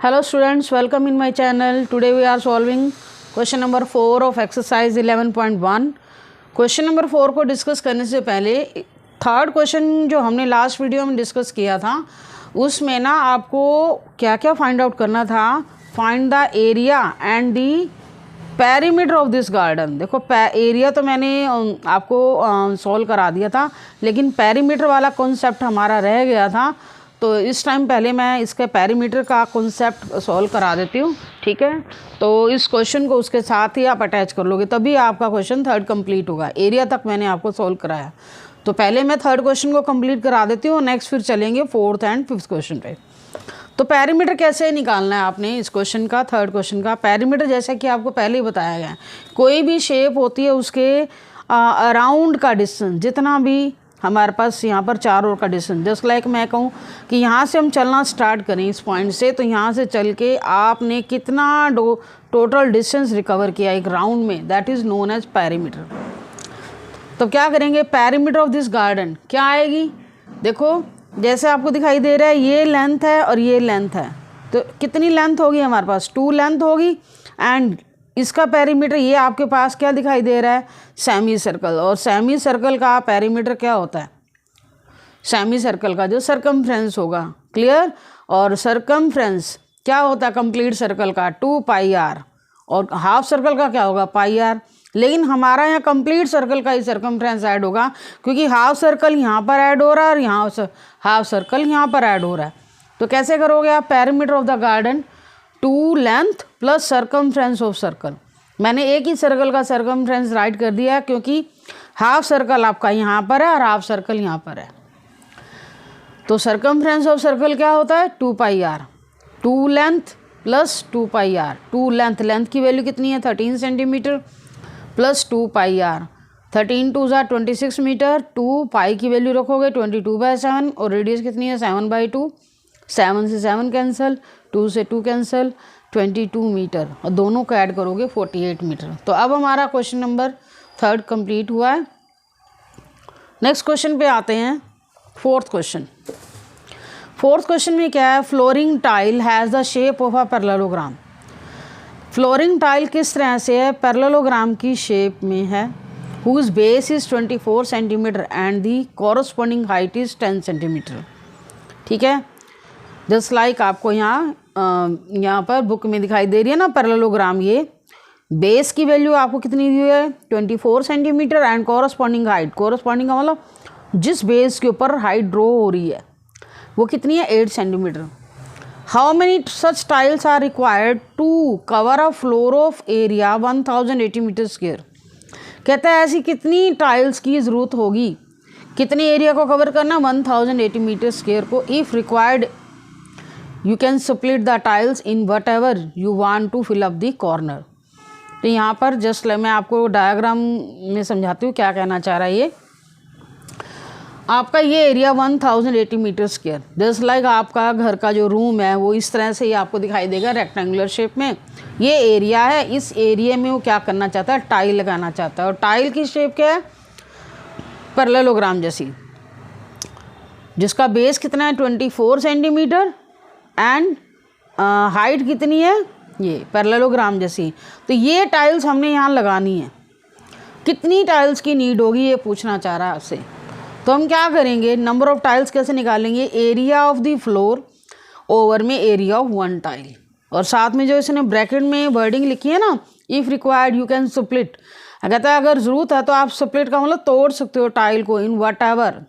Hello students, welcome in my channel. Today we are solving question number 4 of exercise 11.1. Question number 4 को discuss करने से पहले third question जो हमने last video में डिस्कस किया था उसमें ना आपको क्या क्या फाइंड आउट करना था। Find the area and the perimeter of this garden. देखो एरिया तो मैंने आपको सॉल्व करा दिया था, लेकिन पेरीमीटर वाला कॉन्सेप्ट हमारा रह गया था। तो इस टाइम पहले मैं इसके पेरीमीटर का कॉन्सेप्ट सॉल्व करा देती हूँ, ठीक है। तो इस क्वेश्चन को उसके साथ ही आप अटैच कर लोगे, तभी आपका क्वेश्चन थर्ड कंप्लीट होगा। एरिया तक मैंने आपको सॉल्व कराया, तो पहले मैं थर्ड क्वेश्चन को कंप्लीट करा देती हूँ, नेक्स्ट फिर चलेंगे फोर्थ एंड फिफ्थ क्वेश्चन पे। तो पेरीमीटर कैसे निकालना है आपने इस क्वेश्चन का, थर्ड क्वेश्चन का पेरीमीटर जैसा कि आपको पहले ही बताया गया है। कोई भी शेप होती है उसके अराउंड का डिस्टेंस, जितना भी हमारे पास यहाँ पर चार ओर का डिस्टेंस, जस्ट लाइक मैं कहूँ कि यहाँ से हम चलना स्टार्ट करें इस पॉइंट से, तो यहाँ से चल के आपने कितना टोटल डिस्टेंस रिकवर किया एक राउंड में, that is known as perimeter. तो क्या करेंगे, पेरीमीटर ऑफ दिस गार्डन क्या आएगी। देखो जैसे आपको दिखाई दे रहा है ये लेंथ है और ये लेंथ है, तो कितनी लेंथ होगी हमारे पास, 2 लेंथ होगी। एंड इसका पेरीमीटर ये आपके पास क्या दिखाई दे रहा है, सेमी सर्कल। और सेमी सर्कल का पेरीमीटर क्या होता है, सेमी सर्कल का जो सरकमफ्रेंस होगा, क्लियर। और सरकमफ्रेंस क्या होता है कंप्लीट सर्कल का, 2 पाई आर। और हाफ सर्कल का क्या होगा, पाई आर। लेकिन हमारा यहाँ कंप्लीट सर्कल का ही सरकमफ्रेंस ऐड होगा, क्योंकि हाफ सर्कल यहाँ पर ऐड हो रहा है और यहाँ हाफ सर्कल यहाँ पर ऐड हो रहा है। तो कैसे करोगे आप, perimeter of the garden 2 length plus circumference of circle. मैंने एक ही सर्कल का सरकमफ्रेंस राइट कर दिया क्योंकि हाफ सर्कल आपका यहाँ पर है और हाफ सर्कल यहाँ पर है। तो सरकमफ्रेंस ऑफ सर्कल क्या होता है, 2 pi R. 2 length plus 2 pi R. 2 length की वैल्यू कितनी है, 13 सेंटीमीटर प्लस 2 पाई आर। 13 2 ज़ा 26 मीटर। 2 पाई की वैल्यू रखोगे 22/7 और रेडियस कितनी है 7/2। 7 से 7 कैंसिल, 2 से 2 कैंसिल, 22 मीटर और दोनों को ऐड करोगे 48 मीटर। तो अब हमारा क्वेश्चन नंबर थर्ड कंप्लीट हुआ है। नेक्स्ट क्वेश्चन पे आते हैं, फोर्थ क्वेश्चन। फोर्थ क्वेश्चन में क्या है, flooring tile has the shape of a parallelogram. Flooring tile किस तरह से है, पैरेललोग्राम की शेप में है। Whose base is 24 centimetre and the corresponding height is 10 centimetre. ठीक है, जस्ट लाइक आपको यहाँ पर बुक में दिखाई दे रही है ना पैरेललोग्राम। ये बेस की वैल्यू आपको कितनी दी है, 24 centimetre and corresponding height, corresponding का मतलब जिस बेस के ऊपर हाइट ड्रॉ हो रही है वो कितनी है, 8 centimetre. How many such tiles are required to cover a floor of area 1080 metre square. कहता है ऐसी कितनी टाइल्स की ज़रूरत होगी, कितने एरिया को कवर करना, 1080 मीटर स्क्वायर को। If required you can split the tiles in whatever you want to fill up the corner. तो यहाँ पर जस्ट मैं आपको डायग्राम में समझाती हूँ क्या कहना चाह रहा है। ये आपका ये area 1080 metre square, just like आपका घर का जो रूम है वो इस तरह से ही आपको दिखाई देगा रेक्टेंगुलर शेप में। ये एरिया है, इस एरिया में वो क्या करना चाहता है, टाइल लगाना चाहता है। और टाइल की शेप क्या है, पैरेललोग्राम जैसी, जिसका बेस कितना है 24 सेंटीमीटर एंड हाइट कितनी है, ये पैरेललोग्राम जैसी। तो ये टाइल्स हमने यहाँ लगानी है। कितनी टाइल्स की नीड होगी ये पूछना चाह रहा है आपसे। तो हम क्या करेंगे, नंबर ऑफ टाइल्स कैसे निकालेंगे, area of the floor over में एरिया ऑफ 1 टाइल। और साथ में जो इसने ब्रैकेट में वर्डिंग लिखी है ना, if required you can split. कहता है अगर ज़रूरत है तो आप स्प्लिट का मतलब तोड़ सकते हो टाइल को, इन वट एवर,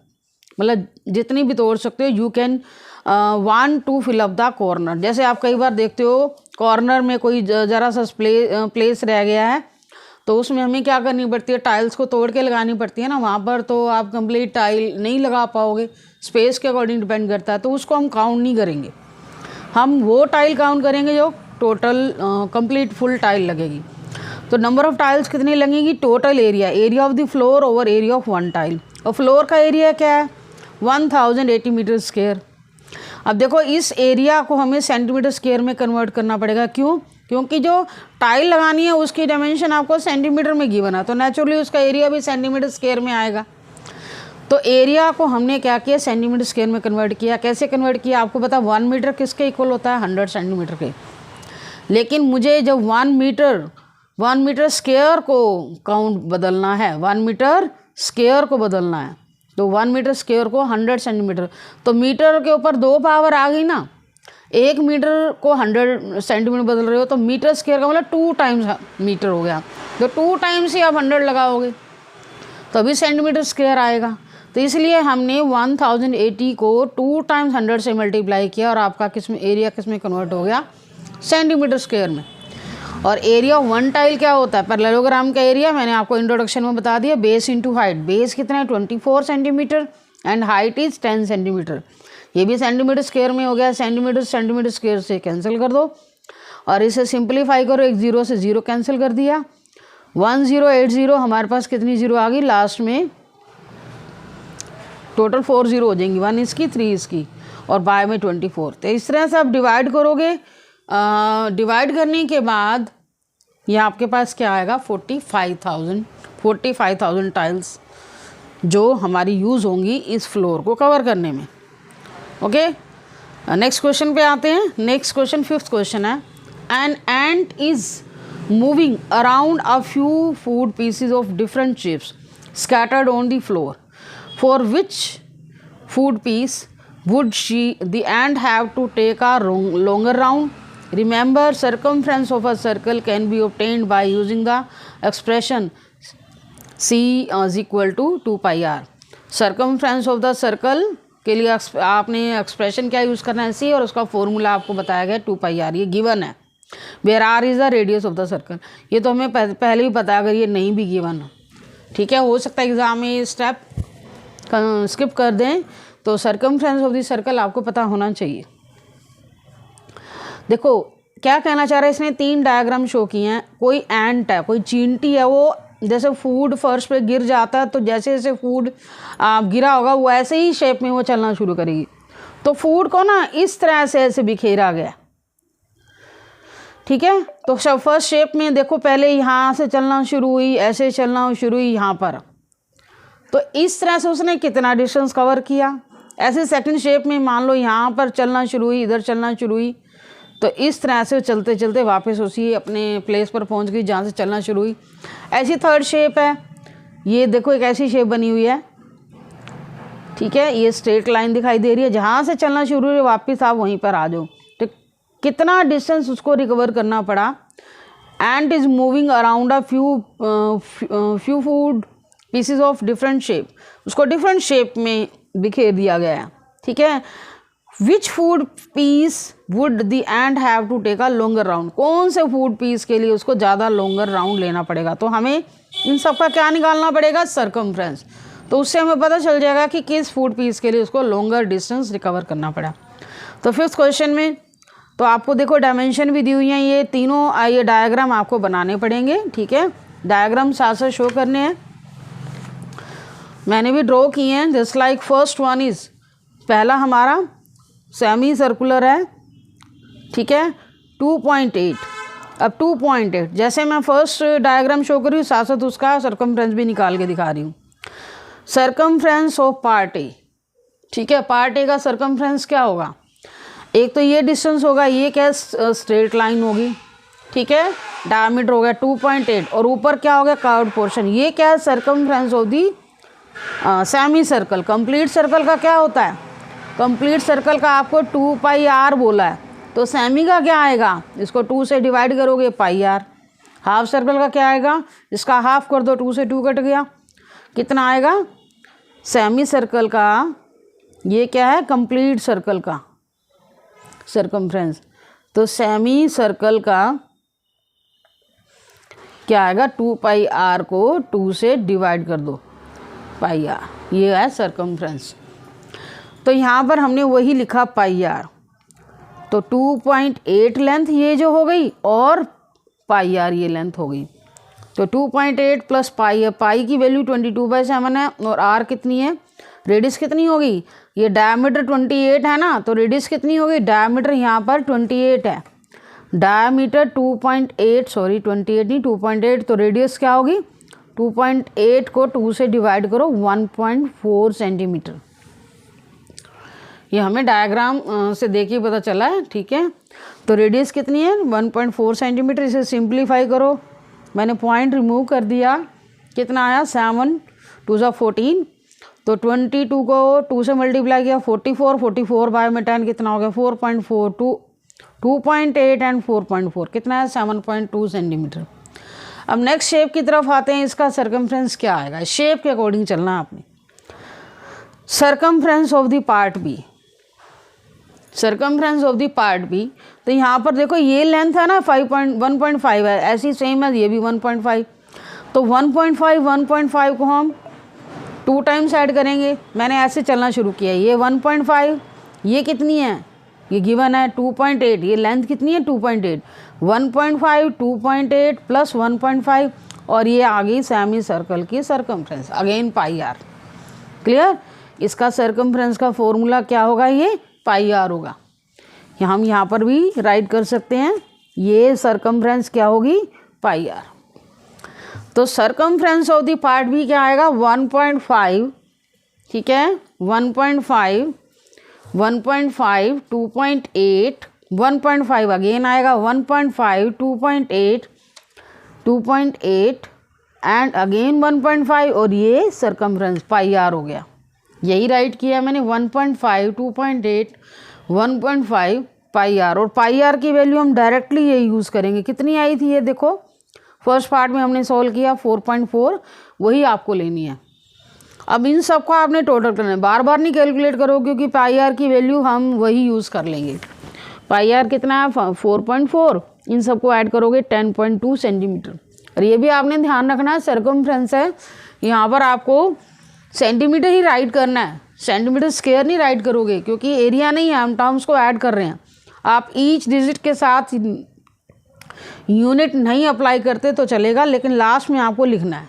मतलब जितनी भी तोड़ सकते हो। You can want to fill up the corner. जैसे आप कई बार देखते हो कॉर्नर में कोई ज़रा सा प्लेस रह गया है, तो उसमें हमें क्या करनी पड़ती है, टाइल्स को तोड़ के लगानी पड़ती है ना। वहाँ पर तो आप कंप्लीट टाइल नहीं लगा पाओगे, स्पेस के अकॉर्डिंग डिपेंड करता है। तो उसको हम काउंट नहीं करेंगे, हम वो टाइल काउंट करेंगे जो टोटल कंप्लीट फुल टाइल लगेगी। तो नंबर ऑफ़ टाइल्स कितनी लगेगी, total area of the floor over area of 1 tile. और फ्लोर का एरिया क्या है, 1080 मीटर स्क्वायर। अब देखो इस एरिया को हमें सेंटीमीटर स्क्वायर में कन्वर्ट करना पड़ेगा। क्यों, क्योंकि जो टाइल लगानी है उसकी डायमेंशन आपको सेंटीमीटर में गिवन है, तो नेचुरली उसका एरिया भी सेंटीमीटर स्क्वायर में आएगा। तो एरिया को हमने क्या किया, सेंटीमीटर स्क्वायर में कन्वर्ट किया। कैसे कन्वर्ट किया, आपको पता 1 मीटर किसके इक्वल होता है, 100 सेंटीमीटर के। लेकिन मुझे जब 1 मीटर स्क्वायर को काउंट बदलना है, 1 मीटर स्क्वायर को बदलना है, तो 1 मीटर स्क्वायर को 100 सेंटीमीटर, तो मीटर के ऊपर 2 पावर आ गई ना। 1 मीटर को 100 सेंटीमीटर बदल रहे हो तो मीटर स्क्वायर का मतलब 2 टाइम्स मीटर हो गया, तो 2 टाइम्स ही आप 100 लगाओगे तभी सेंटीमीटर स्क्वायर आएगा। तो इसलिए हमने 1080 को 2 टाइम्स 100 से मल्टीप्लाई किया और आपका एरिया किस में कन्वर्ट हो गया, सेंटीमीटर स्क्वायर में। और एरिया ऑफ 1 टाइल क्या होता है, पैरेललोग्राम का एरिया मैंने आपको इंट्रोडक्शन में बता दिया, बेस इंटू हाइट। बेस कितना है 24 centimetre and height is 10 centimetre. ये भी सेंटीमीटर स्क्वायर में हो गया, सेंटीमीटर स्क्वायर से कैंसिल कर दो और इसे सिंप्लीफाई करो, एक 0 से 0 कैंसिल कर दिया, 1080 हमारे पास कितनी 0 आ गई लास्ट में, टोटल 4 0 हो जाएंगी, 1 इसकी 3 इसकी और बाय में 24। तो इस तरह से आप डिवाइड करोगे, डिवाइड करने के बाद ये आपके पास क्या आएगा 45,000 टाइल्स जो हमारी यूज़ होंगी इस फ्लोर को कवर करने में। ओके, नेक्स्ट क्वेश्चन पे आते हैं। नेक्स्ट क्वेश्चन 5th क्वेश्चन है, an ant is moving around a few food pieces of different shapes scattered on the floor. For which food piece would the ant have to take a longer round? Remember, circumference of a circle can be obtained by using the expression c is equal to 2 pi r. Circumference of the circle के लिए आपने expression क्या use करना है, c, और उसका formula आपको बताया गया 2 pi r, ये गिवन है। Where r is the radius of the circle, ये तो हमें पहले भी पता है, अगर ये नहीं भी गिवन हो, ठीक है, हो सकता है एग्जाम में ये स्टेप स्किप कर दें, तो सर्कमफ्रेंस ऑफ द सर्कल आपको पता होना चाहिए। देखो क्या कहना चाह रहा है इसने, 3 डायग्राम शो किए हैं। कोई एंट है, कोई चींटी है, वो जैसे फूड फर्श पे गिर जाता है तो जैसे जैसे फूड गिरा होगा वो ऐसे ही शेप में वो चलना शुरू करेगी। तो फूड को ना इस तरह से ऐसे बिखेरा गया, ठीक है। तो फर्स्ट शेप में देखो, पहले यहाँ से चलना शुरू हुई, ऐसे चलना शुरू हुई यहाँ पर, तो इस तरह से उसने कितना डिस्टेंस कवर किया। ऐसे सेकंड शेप में मान लो यहाँ पर चलना शुरू हुई, इधर चलना शुरू हुई, तो इस तरह से चलते चलते वापस उसी अपने प्लेस पर पहुँच गई जहाँ से चलना शुरू हुई। ऐसी थर्ड शेप है, ये देखो एक ऐसी शेप बनी हुई है, ठीक है, ये स्ट्रेट लाइन दिखाई दे रही है, जहाँ से चलना शुरू हुई वापस आप वहीं पर आ जाओ। तो कितना डिस्टेंस उसको रिकवर करना पड़ा। Ant is moving around a few food pieces of different shape, उसको डिफरेंट शेप में बिखेर दिया गया है, ठीक है। Which food piece would the ant have to take a longer round, कौन से फूड पीस के लिए उसको ज़्यादा लॉन्गर राउंड लेना पड़ेगा। तो हमें इन सब का क्या निकालना पड़ेगा, सर्कमफ्रेंस। तो उससे हमें पता चल जाएगा कि किस फूड पीस के लिए उसको लॉन्गर डिस्टेंस रिकवर करना पड़ा। तो 5th क्वेश्चन में तो आपको देखो डायमेंशन भी दी हुई हैं, ये तीनों ये डायग्राम आपको बनाने पड़ेंगे, ठीक है। डायग्राम साथ साथ शो करने हैं, मैंने भी ड्रॉ किए हैं। Just like first one is, पहला हमारा सेमी सर्कुलर है, ठीक है, 2.8। अब 2.8 जैसे मैं फर्स्ट डायग्राम शो कर रही हूँ, साथ साथ उसका सर्कमफ्रेंस भी निकाल के दिखा रही हूँ। सर्कमफ्रेंस ऑफ पार्ट ए, ठीक है, पार्ट ए का सर्कमफ्रेंस क्या होगा, एक तो ये डिस्टेंस होगा, ये क्या स्ट्रेट लाइन होगी, ठीक है, डायमीटर हो गया 2.8 और ऊपर क्या हो गया कर्व्ड पोर्शन, ये क्या है circumference of the semi circle. Complete circle का क्या होता है, कंप्लीट सर्कल का आपको 2 पाई r बोला है, तो सेमी का क्या आएगा, इसको 2 से डिवाइड करोगे पाई r। हाफ सर्कल का क्या आएगा, इसका हाफ कर दो, 2 से 2 कट गया, कितना आएगा सेमी सर्कल का, ये क्या है कंप्लीट सर्कल का सर्कमफ्रेंस। तो सेमी सर्कल का क्या आएगा, 2 पाई r को 2 से डिवाइड कर दो पाई r, ये है सर्कमफ्रेंस। तो यहाँ पर हमने वही लिखा पाई r, तो 2.8 लेंथ ये जो हो गई और पाई r ये लेंथ हो गई। तो 2.8 प्लस पाई, पाई की वैल्यू 22/7 है और r कितनी है, रेडियस कितनी होगी, ये डायमीटर 28 है ना, तो रेडियस कितनी होगी, डायमीटर यहाँ पर 28 है, डायमीटर 2.8 सॉरी 28 नहीं 2.8, तो रेडियस क्या होगी 2.8 को 2 से डिवाइड करो 1.4 सेंटीमीटर। ये हमें डायग्राम से देखिए पता चला है, ठीक है। तो रेडियस कितनी है 1.4 सेंटीमीटर। इसे सिंप्लीफाई करो, मैंने पॉइंट रिमूव कर दिया, कितना आया 7 2 सा 14। तो 22 को 2 से मल्टीप्लाई किया 44, 44 बाय में 10 कितना हो गया 4.4, 2.8 एंड 4.4 कितना है 7.2 सेंटीमीटर। अब नेक्स्ट शेप की तरफ आते हैं, इसका सर्कमफ्रेंस क्या आएगा, शेप के अकॉर्डिंग चलना आपने। Circumference of the part B, circumference of the part B, तो यहाँ पर देखो ये लेंथ है ना 1.5 है, ऐसी सेम है ये भी 1.5। तो 1.5 को हम 2 टाइम्स ऐड करेंगे, मैंने ऐसे चलना शुरू किया। ये 1.5, ये कितनी है, ये गिवन है 2.8, ये लेंथ कितनी है 2.8, 1.5 2.8 प्लस 1.5 और ये आ गई सेमी सर्कल की circumference, again pi r. Clear. इसका सर्कमफ्रेंस का फॉर्मूला क्या होगा, ये पाई आर होगा। हम यहाँ पर भी राइट कर सकते हैं, ये सर्कमफ्रेंस क्या होगी पाई आर। तो circumference of the part B क्या आएगा 1.5, ठीक है 1.5 2.8 1.5 अगेन आएगा 1.5 2.8 एंड अगेन 1.5 और ये सर्कमफ्रेंस पाई आर हो गया। यही राइट किया मैंने 1.5 2.8 1.5 पाई आर। और पाई आर की वैल्यू हम डायरेक्टली ये यूज़ करेंगे, कितनी आई थी ये देखो फर्स्ट पार्ट में हमने सॉल्व किया 4.4, वही आपको लेनी है। अब इन सब को आपने टोटल करना है, बार बार नहीं कैलकुलेट करो क्योंकि पाई आर की वैल्यू हम वही यूज़ कर लेंगे। पाई आर कितना है 4.4, इन सबको ऐड करोगे 10.2 सेंटीमीटर। और ये भी आपने ध्यान रखना है सर्कमफ्रेंस है, यहाँ पर आपको सेंटीमीटर ही राइट करना है, सेंटीमीटर स्क्वायर नहीं राइट करोगे क्योंकि एरिया नहीं है, हम टर्म्स को ऐड कर रहे हैं। आप ईच डिजिट के साथ यूनिट नहीं अप्लाई करते तो चलेगा, लेकिन लास्ट में आपको लिखना है,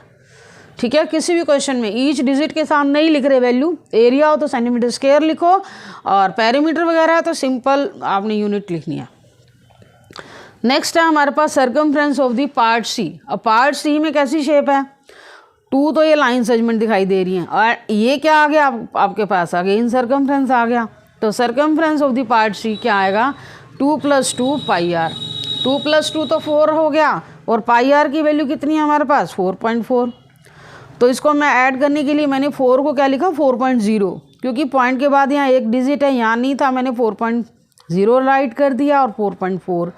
ठीक है। किसी भी क्वेश्चन में ईच डिजिट के साथ नहीं लिख रहे वैल्यू, एरिया हो तो सेंटीमीटर स्क्वायर लिखो और पेरीमीटर वगैरह है तो सिंपल आपने यूनिट लिखनी है। नेक्स्ट है हमारे पास circumference of the part C. अब पार्ट सी में कैसी शेप है 2, तो ये लाइन सेगमेंट दिखाई दे रही है और ये क्या आ गया आपके पास अगेन सर्कमफ्रेंस आ गया। तो circumference of the part C क्या आएगा 2 + 2 पाई आर। 2 + 2 तो 4 हो गया और पाई आर की वैल्यू कितनी है हमारे पास 4.4। तो इसको मैं ऐड करने के लिए मैंने 4 को क्या लिखा 4.0, क्योंकि पॉइंट के बाद यहाँ एक डिजिट है, यहाँ नहीं था, मैंने 4.0 राइट कर दिया और 4.4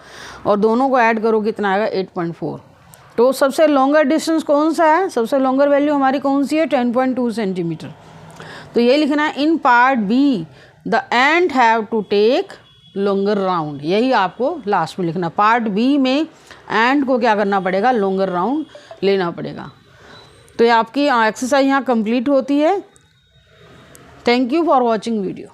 और दोनों को ऐड करो कितना आएगा 8.4। तो सबसे लॉन्गर डिस्टेंस कौन सा है, सबसे लॉन्गर वैल्यू हमारी कौन सी है 10.2 सेंटीमीटर। तो ये लिखना है in part B the end have to take longer round, यही आपको लास्ट में लिखना। पार्ट बी में एंड को क्या करना पड़ेगा लॉन्गर राउंड लेना पड़ेगा। तो ये आपकी एक्सरसाइज यहाँ कंप्लीट होती है। Thank you for watching video.